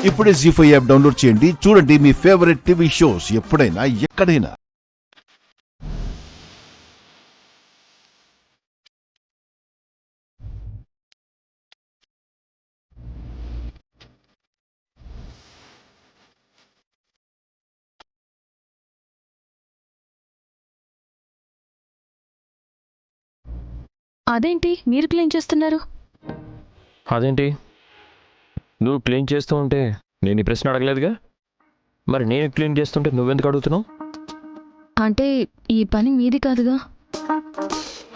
ఇప్పుడే జీ5 app download చేయండి. చూడండి మీ ఫేవరెట్ టీవీ షోస్ ఎప్పుడైనా ఎక్కడైనా. అదేంటి మీరు క్లీన్ చేస్తున్నారు? అదేంటి నువ్వు క్లీన్ చేస్తూ ఉంటే నేను ఈ ప్రశ్న అడగలేదుగా, మరి నేను క్లీన్ చేస్తుంటే నువ్వెందుకు అడుగుతున్నావు? అంటే ఈ పని మీది కాదుగా.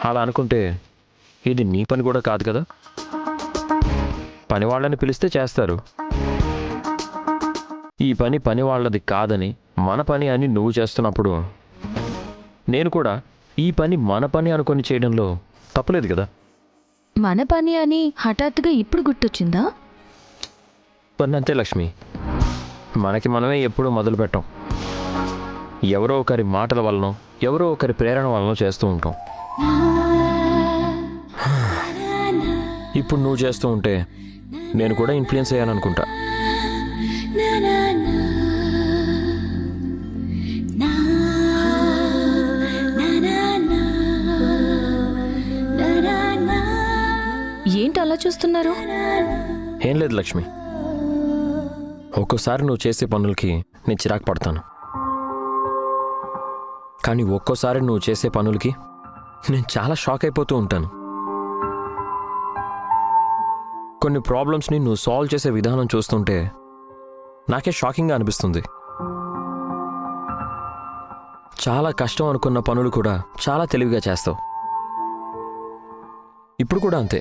అలా అనుకుంటే ఇది నీ పని కూడా కాదు కదా. పని వాళ్ళని పిలిస్తే చేస్తారు. ఈ పని వాళ్ళది కాదని మన పని అని నువ్వు చేస్తున్నప్పుడు నేను కూడా ఈ పని మన పని అనుకొని చేయడంలో తప్పలేదు కదా. మన పని అని హఠాత్తుగా ఇప్పుడు గుర్తొచ్చిందా? పని అంతే లక్ష్మి, మనకి మనమే ఎప్పుడూ మొదలు పెట్టాం. ఎవరో ఒకరి మాటల వలనో ఎవరో ఒకరి ప్రేరణ వలనో చేస్తూ ఉంటాం. ఇప్పుడు నువ్వు చేస్తూ ఉంటే నేను కూడా ఇన్ఫ్లుయెన్స్ అయ్యాననుకుంటా. ఏంటి అలా చూస్తున్నారు? ఏం లేదు లక్ష్మి, ఒక్కోసారి నువ్వు చేసే పనులకి నేను చిరాకు పడతాను, కానీ ఒక్కోసారి నువ్వు చేసే పనులకి నేను చాలా షాక్ అయిపోతూ ఉంటాను. కొన్ని ప్రాబ్లమ్స్ని నువ్వు సాల్వ్ చేసే విధానం చూస్తుంటే నాకే షాకింగ్గా అనిపిస్తుంది. చాలా కష్టం అనుకున్న పనులు కూడా చాలా తెలివిగా చేస్తావు. ఇప్పుడు కూడా అంతే.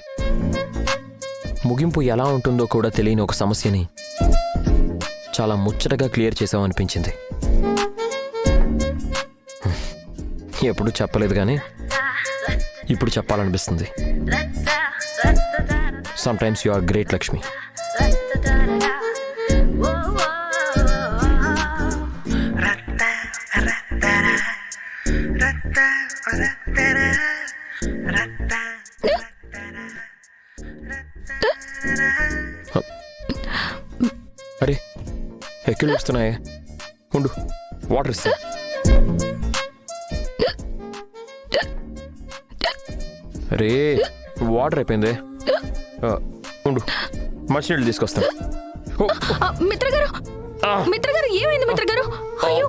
ముగింపు ఎలా ఉంటుందో కూడా తెలియని ఒక సమస్యని చాలా ముచ్చటగా క్లియర్ చేసామనిపించింది. ఎప్పుడు చెప్పలేదు కానీ ఇప్పుడు చెప్పాలనిపిస్తుంది. Sometimes you are great Lakshmi. అరే ఎక్కిళ్ళు వస్తున్నాయే, ఉండు వాటర్ ఇస్తా. రే వాటర్ అయిపోయిందే, ఉండు మంచినీళ్ళు తీసుకొస్తాను. మిత్రగారు ఏమైంది మిత్రగారు? అయ్యో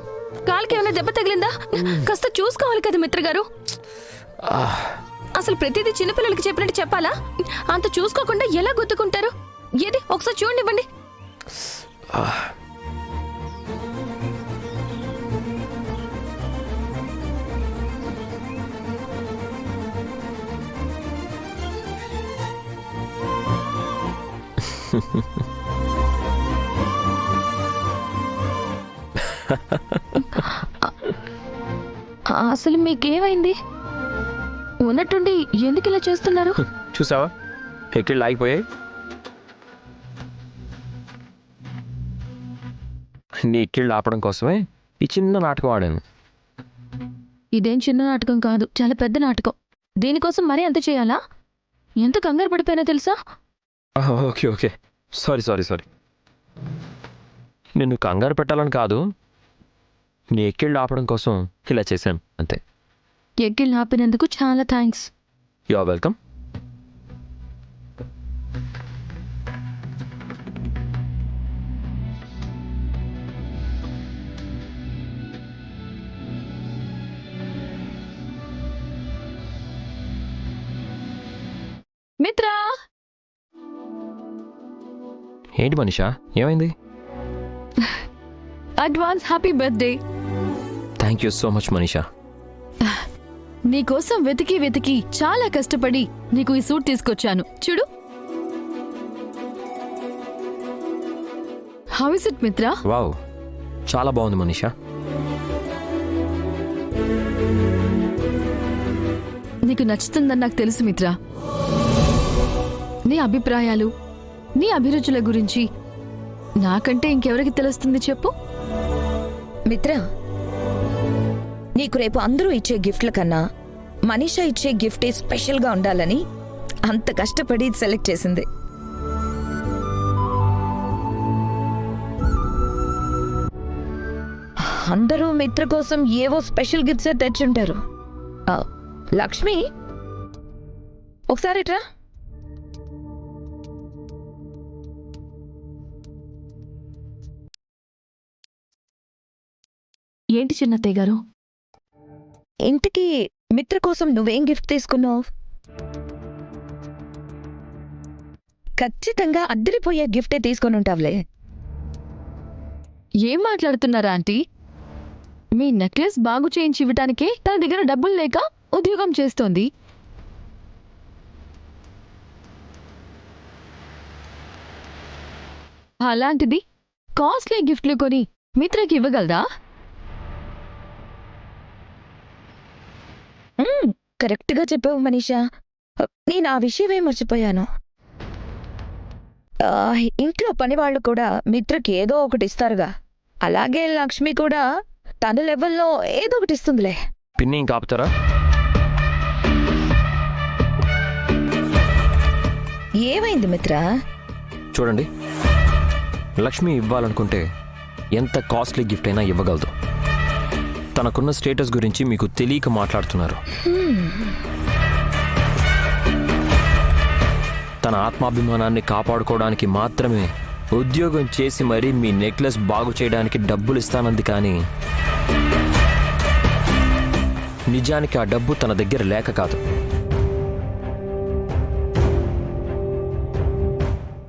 కాలికి ఏమైనా దెబ్బ తగిలిందా? కాస్త చూసుకోవాలి కదా మిత్రగారు. అసలు ప్రతిదీ చిన్నపిల్లలకి చెప్పినట్టు చెప్పాలా? అంత చూసుకోకుండా ఎలా గుర్తుకుంటారు? ఏది ఒకసారి చూడండివ్వండి. అసలు మీకేమైంది? ఉన్నట్టుండి ఎందుకు ఇలా చేస్తున్నారు? చూసావా ఎక్కిళ్ళు ఆగిపోయాయి. నీ ఎక్కిళ్ళు ఆపడం కోసమే ఈ చిన్న నాటకం ఆడాను. ఇదేం చిన్న నాటకం కాదు, చాలా పెద్ద నాటకం. దీనికోసం మరీ అంత చేయాలా? ఎంత కంగారు పడిపోయినా తెలుసా? Okay okay, sorry. నిన్ను కంగారు పెట్టాలని కాదు, నీ ఎక్కిళ్ళు ఆపడం కోసం ఇలా చేశాను అంతే. ఎక్కిళ్ళు ఆపినందుకు చాలా thanks. You are welcome. Mitra, ఏంటి మనీషా, ఏమైంది? Advance happy birthday. Thank you so much Manisha. నీకోసం వెతికి చాలా కష్టపడి నీకు ఈ సూట్ తీసుకొచ్చాను చూడు. How is it Mitra? Wow, చాలా బాగుంది మనీషా. నీకు నచ్చుతుందని నాకు తెలుసు మిత్రా. నీ అభిప్రాయాలు, నీ అభిరుచుల గురించి నాకంటే ఇంకెవరికి తెలుస్తుంది చెప్పు. మిత్ర, నీకు రేపు అందరూ ఇచ్చే గిఫ్ట్ల కన్నా మనీషా ఇచ్చే గిఫ్టే స్పెషల్గా ఉండాలని అంత కష్టపడి సెలెక్ట్ చేసింది. అందరూ మిత్ర కోసం ఏవో స్పెషల్ గిఫ్ట్స్ తెచ్చుంటారు. ఆ, లక్ష్మి ఒకసారి ఇట్రా. ఏంటి చిన్నత్తయ్య గారు? ఇంటికి మిత్ర కోసం నువ్వేం గిఫ్ట్ తీసుకున్నావు? ఖచ్చితంగా అద్దరిపోయే గిఫ్టే తీసుకొని ఉంటావులే. ఏం మాట్లాడుతున్నారా ఆంటీ? మీ నెక్లెస్ బాగు చేయించి ఇవ్వటానికే తన దగ్గర డబ్బులు లేక ఉద్యోగం చేస్తోంది. అలాంటిది కాస్ట్లీ గిఫ్ట్లు కొని మిత్రకి ఇవ్వగలదా? కరెక్ట్గా చెప్పావు మనీషా. నేను ఆ విషయమే మర్చిపోయాను. ఇంట్లో పనివాళ్ళు కూడా మిత్రకి ఏదో ఒకటి ఇస్తారుగా, అలాగే లక్ష్మి కూడా తన లెవెల్లో ఏదో ఒకటి ఇస్తుందిలే. పిన్ని ఇంకా ఆపుతారా? ఏమైంది మిత్ర? చూడండి, లక్ష్మి ఇవ్వాలనుకుంటే ఎంత కాస్ట్లీ గిఫ్ట్ అయినా ఇవ్వగలదు. తనకున్న స్టేటస్ గురించి మీకు తెలియక మాట్లాడుతున్నారు. తన ఆత్మాభిమానాన్ని కాపాడుకోవడానికి మాత్రమే ఉద్యోగం చేసి మరీ మీ నెక్లెస్ బాగు చేయడానికి డబ్బులు ఇస్తానంది, కానీ నిజానికి ఆ డబ్బు తన దగ్గర లేక కాదు.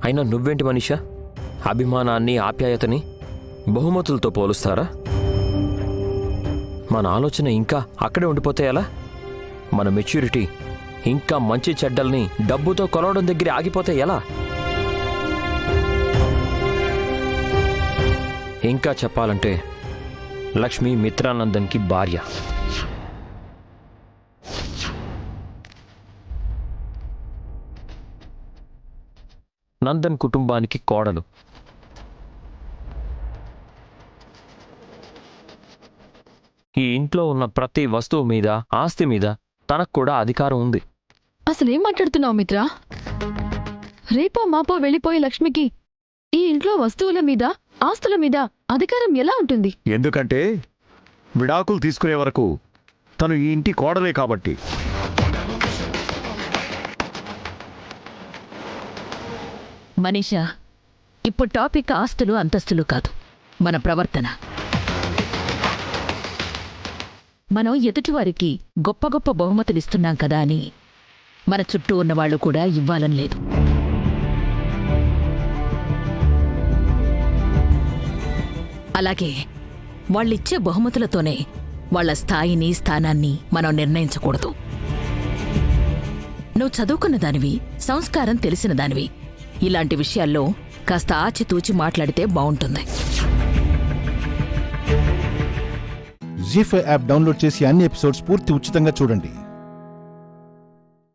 అయినా నువ్వేంటి మనీషా, అభిమానాన్ని ఆప్యాయతని బహుమతులతో పోలుస్తారా? మన ఆలోచన ఇంకా అక్కడే ఉండిపోతే ఎలా? మన మెచ్యూరిటీ ఇంకా మంచి చెడ్డల్ని డబ్బుతో కొలవడం దగ్గర ఆగిపోతే ఎలా? ఇంకా చెప్పాలంటే లక్ష్మి మిత్రానందన్కి భార్య. నందన్ కుటుంబానికి కోడలు. ఈ ఇంట్లో ఉన్న ప్రతి వస్తువు మీద, ఆస్తి మీద తనకు కూడా అధికారం ఉంది. అసలేం మాట్లాడుతున్నావు మిత్ర? రేపో మాపో వెళ్ళిపోయే లక్ష్మికి ఈ ఇంట్లో వస్తువుల మీద, ఆస్తుల మీద అధికారం ఎలా ఉంటుంది? ఎందుకంటే విడాకులు తీసుకునే వరకు తను ఈ ఇంటి కోడలే కాబట్టి. మనీషా, ఇప్పుడు టాపిక్ ఆస్తులు అంతస్తులు కాదు, మన ప్రవర్తన. మనం ఎదుటివారికి గొప్ప గొప్ప బహుమతులు ఇస్తున్నాం కదా అని మన చుట్టూ ఉన్నవాళ్లు కూడా ఇవ్వాలని లేదు. అలాగే వాళ్ళిచ్చే బహుమతులతోనే వాళ్ళ స్థాయిని, స్థానాన్ని మనం నిర్ణయించకూడదు. నువ్వు చదువుకున్న దానివి, సంస్కారం తెలిసిన దానివి. ఇలాంటి విషయాల్లో కాస్త ఆచితూచి మాట్లాడితే బావుంటుంది. జీ5 యాప్ డౌన్లోడ్ చేసి అన్ని ఎపిసోడ్స్ పూర్తి ఉచితంగా చూడండి.